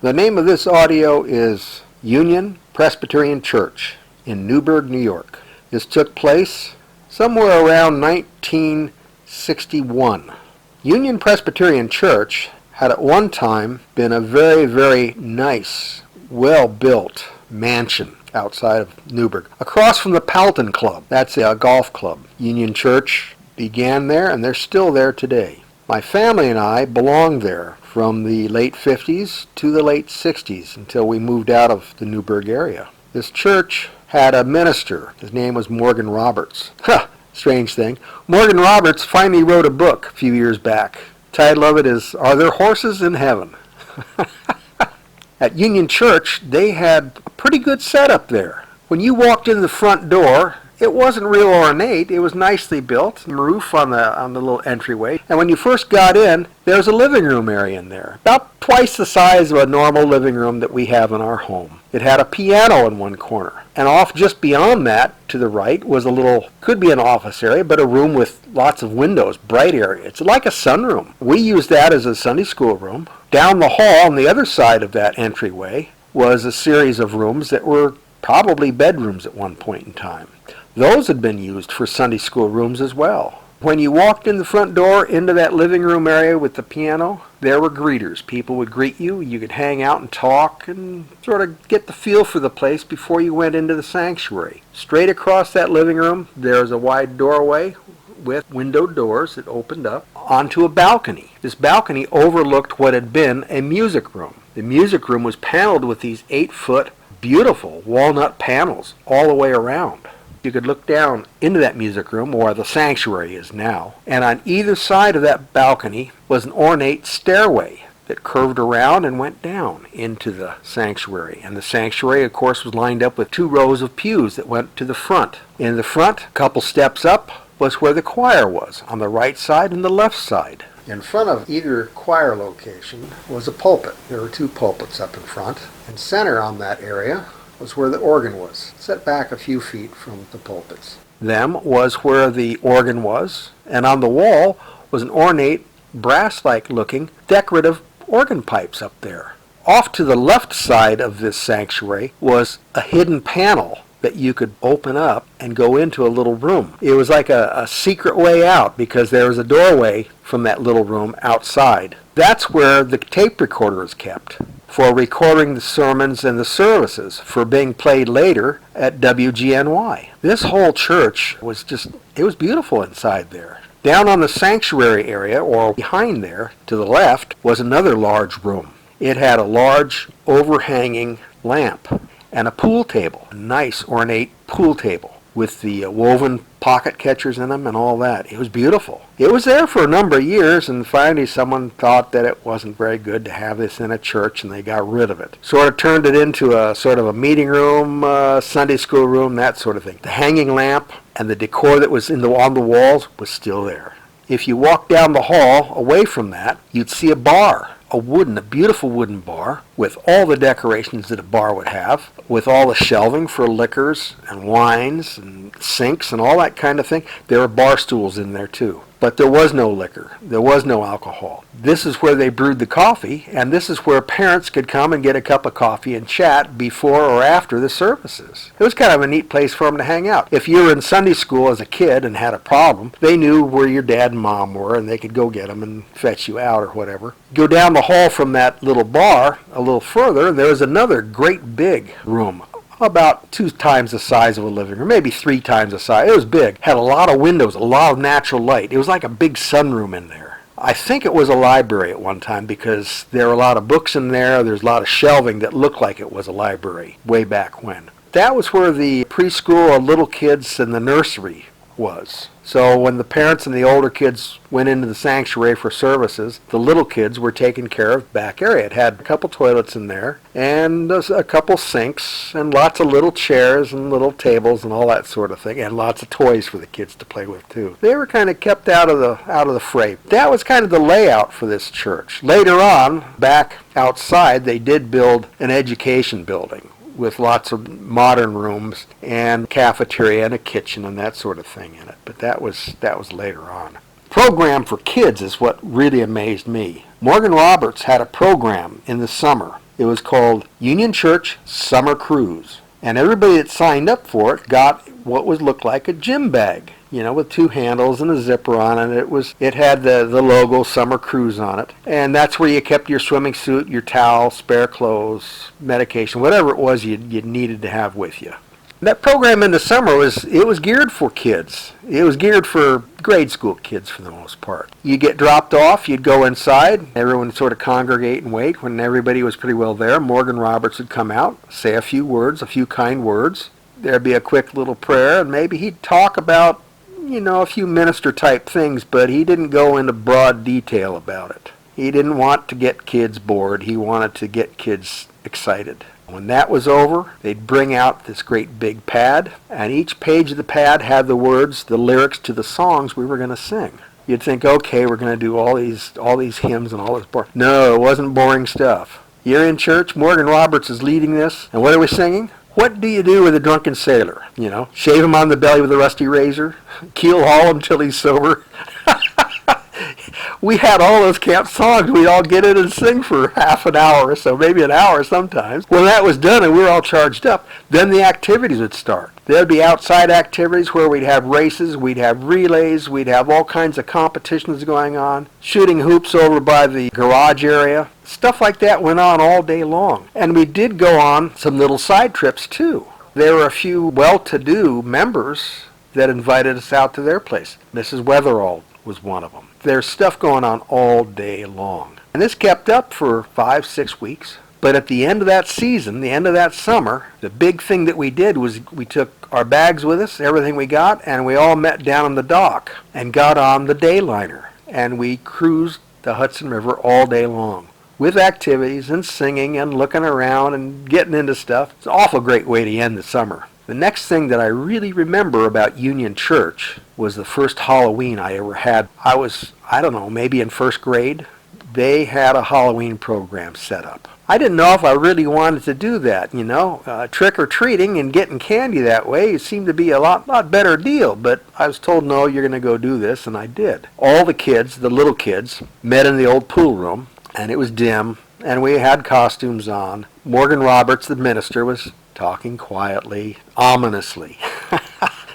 The name of this audio is Union Presbyterian Church in Newburgh, New York. This took place somewhere around 1961. Union Presbyterian Church had at one time been a very, very nice, well-built mansion outside of Newburgh, across from the Palton Club. That's a golf club. Union Church began there, and they're still there today. My family and I belonged there from the late 50s to the late 60s until we moved out of the Newburgh area. This church had a minister. His name was Morgan Roberts. Strange thing. Morgan Roberts finally wrote a book a few years back. The title of it is, Are There Horses in Heaven? At Union Church, they had a pretty good setup there. When you walked in the front door, it wasn't real ornate. It was nicely built, and roof on the little entryway. And when you first got in, there was a living room area in there, about twice the size of a normal living room that we have in our home. It had a piano in one corner. And off just beyond that, to the right, was a little, could be an office area, but a room with lots of windows, bright area. It's like a sunroom. We used that as a Sunday school room. Down the hall on the other side of that entryway was a series of rooms that were probably bedrooms at one point in time. Those had been used for Sunday school rooms as well. When you walked in the front door into that living room area with the piano, there were greeters. People would greet you. You could hang out and talk and sort of get the feel for the place before you went into the sanctuary. Straight across that living room, there's a wide doorway with window doors that opened up onto a balcony. This balcony overlooked what had been a music room. The music room was paneled with these 8-foot beautiful walnut panels all the way around. You could look down into that music room, where the sanctuary is now, and on either side of that balcony was an ornate stairway that curved around and went down into the sanctuary. And the sanctuary, of course, was lined up with 2 rows of pews that went to the front. In the front, a couple steps up, was where the choir was, on the right side and the left side. In front of either choir location was a pulpit. There were 2 pulpits up in front, and center on that area was where the organ was, set back a few feet from the pulpits. Them was where the organ was, and on the wall was an ornate, brass-like looking, decorative organ pipes up there. Off to the left side of this sanctuary was a hidden panel that you could open up and go into a little room. It was like a secret way out because there was a doorway from that little room outside. That's where the tape recorder is kept for recording the sermons and the services for being played later at WGNY. This whole church was it was beautiful inside there. Down on the sanctuary area, or behind there, to the left, was another large room. It had a large overhanging lamp and a pool table, a nice ornate pool table with the woven pocket catchers in them and all that. It was beautiful. It was there for a number of years, and finally someone thought that it wasn't very good to have this in a church, and they got rid of it. Sort of turned it into a sort of a meeting room, Sunday school room, that sort of thing. The hanging lamp and the decor that was on the walls was still there. If you walked down the hall away from that, you'd see a bar. A beautiful wooden bar with all the decorations that a bar would have, with all the shelving for liquors and wines and sinks and all that kind of thing. There were bar stools in there too. But there was no liquor. There was no alcohol. This is where they brewed the coffee, and this is where parents could come and get a cup of coffee and chat before or after the services. It was kind of a neat place for them to hang out. If you were in Sunday school as a kid and had a problem, they knew where your dad and mom were, and they could go get them and fetch you out or whatever. Go down the hall from that little bar a little further, and there was another great big room, about 2 times the size of a living room, maybe 3 times the size. It was big, had a lot of windows, a lot of natural light. It was like a big sunroom in there. I think it was a library at one time because there were a lot of books in there. There's a lot of shelving that looked like it was a library way back when. That was where the preschool, little kids, and the nursery was. So when the parents and the older kids went into the sanctuary for services, the little kids were taken care of back area. It had a couple toilets in there and a couple sinks and lots of little chairs and little tables and all that sort of thing, and lots of toys for the kids to play with too. They were kind of kept out of the fray. That was kind of the layout for this church. Later on, back outside, they did build an education building with lots of modern rooms and cafeteria and a kitchen and that sort of thing in it. But that was later on. Program for kids is what really amazed me. Morgan Roberts had a program in the summer It was called Union Church Summer Cruise. And everybody that signed up for it got what looked like a gym bag, with two handles and a zipper on it. It had the logo Summer Cruise on it. And that's where you kept your swimming suit, your towel, spare clothes, medication, whatever it was you needed to have with you. That program in the summer was geared for kids. It was geared for grade school kids for the most part. You get dropped off, you'd go inside, everyone would sort of congregate and wait. When everybody was pretty well there, Morgan Roberts would come out, say a few words, a few kind words. There'd be a quick little prayer, and maybe he'd talk about, a few minister type things, but he didn't go into broad detail about it. He didn't want to get kids bored. He wanted to get kids excited. When that was over, they'd bring out this great big pad, and each page of the pad had the words, the lyrics to the songs we were going to sing. You'd think, okay, we're going to do all these hymns and all this boring. No, it wasn't boring stuff. You're in church, Morgan Roberts is leading this, and what are we singing? What do you do with a drunken sailor? Shave him on the belly with a rusty razor, keel haul him till he's sober. We had all those camp songs. We'd all get in and sing for half an hour or so, maybe an hour sometimes. When that was done and we were all charged up, then the activities would start. There'd be outside activities where we'd have races, we'd have relays, we'd have all kinds of competitions going on, shooting hoops over by the garage area. Stuff like that went on all day long. And we did go on some little side trips too. There were a few well-to-do members that invited us out to their place. Mrs. Weatherall was one of them. There's stuff going on all day long. And this kept up for 5-6 weeks. But at the end of that season, the end of that summer, the big thing that we did was we took our bags with us, everything we got, and we all met down on the dock and got on the day liner. And we cruised the Hudson River all day long with activities and singing and looking around and getting into stuff. It's an awful great way to end the summer. The next thing that I really remember about Union Church was the first Halloween I ever had. I was, maybe in first grade. They had a Halloween program set up. I didn't know if I really wanted to do that, trick-or-treating and getting candy that way. It seemed to be a lot better deal, but I was told, no, you're going to go do this, and I did. All the kids, the little kids, met in the old pool room, and it was dim, and we had costumes on. Morgan Roberts, the minister, was talking quietly, ominously.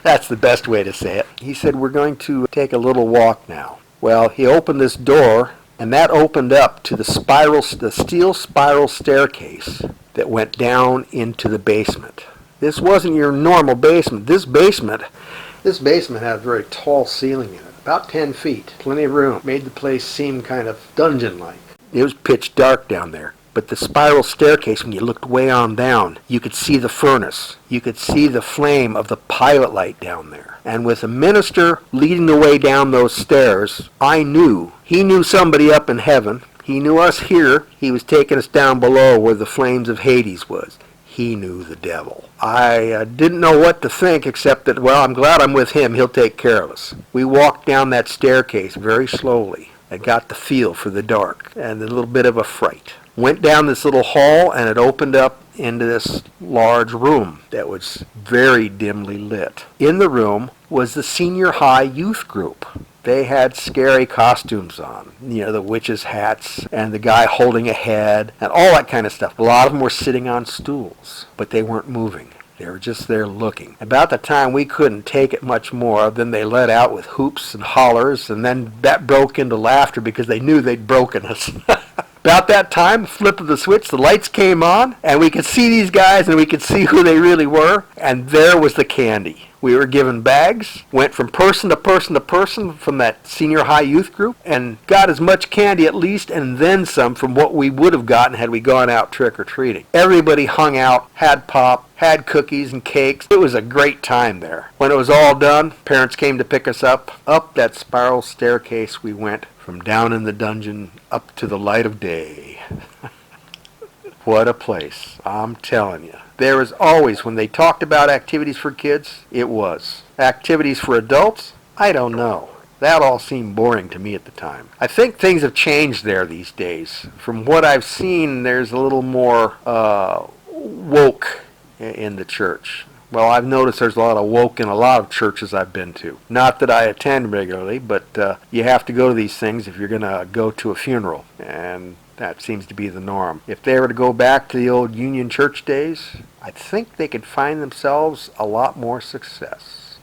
That's the best way to say it. He said, we're going to take a little walk now. Well, he opened this door, and that opened up to the steel spiral staircase that went down into the basement. This wasn't your normal basement. This basement had a very tall ceiling in it, about 10 feet, plenty of room. Made the place seem kind of dungeon-like. It was pitch dark down there. But the spiral staircase, when you looked way on down, you could see the furnace. You could see the flame of the pilot light down there. And with a minister leading the way down those stairs, I knew. He knew somebody up in heaven. He knew us here. He was taking us down below where the flames of Hades was. He knew the devil. I didn't know what to think except that, well, I'm glad I'm with him. He'll take care of us. We walked down that staircase very slowly and got the feel for the dark and a little bit of a fright. Went down this little hall, and it opened up into this large room that was very dimly lit. In the room was the senior high youth group. They had scary costumes on, the witches' hats and the guy holding a head and all that kind of stuff. A lot of them were sitting on stools, but they weren't moving. They were just there looking. About the time we couldn't take it much more, then they let out with hoops and hollers, and then that broke into laughter because they knew they'd broken us. About that time, flip of the switch, the lights came on, and we could see these guys, and we could see who they really were, and there was the candy. We were given bags, went from person to person to person from that senior high youth group, and got as much candy at least, and then some from what we would have gotten had we gone out trick-or-treating. Everybody hung out, had pop, had cookies and cakes. It was a great time there. When it was all done, parents came to pick us up. Up that spiral staircase we went, from down in the dungeon up to the light of day. What a place, I'm telling you. There was always, when they talked about activities for kids, it was. Activities for adults? I don't know. That all seemed boring to me at the time. I think things have changed there these days. From what I've seen, there's a little more woke in the church. Well, I've noticed there's a lot of woke in a lot of churches I've been to. Not that I attend regularly, but you have to go to these things if you're going to go to a funeral. And That seems to be the norm. If they were to go back to the old Union Church days, I think they could find themselves a lot more success.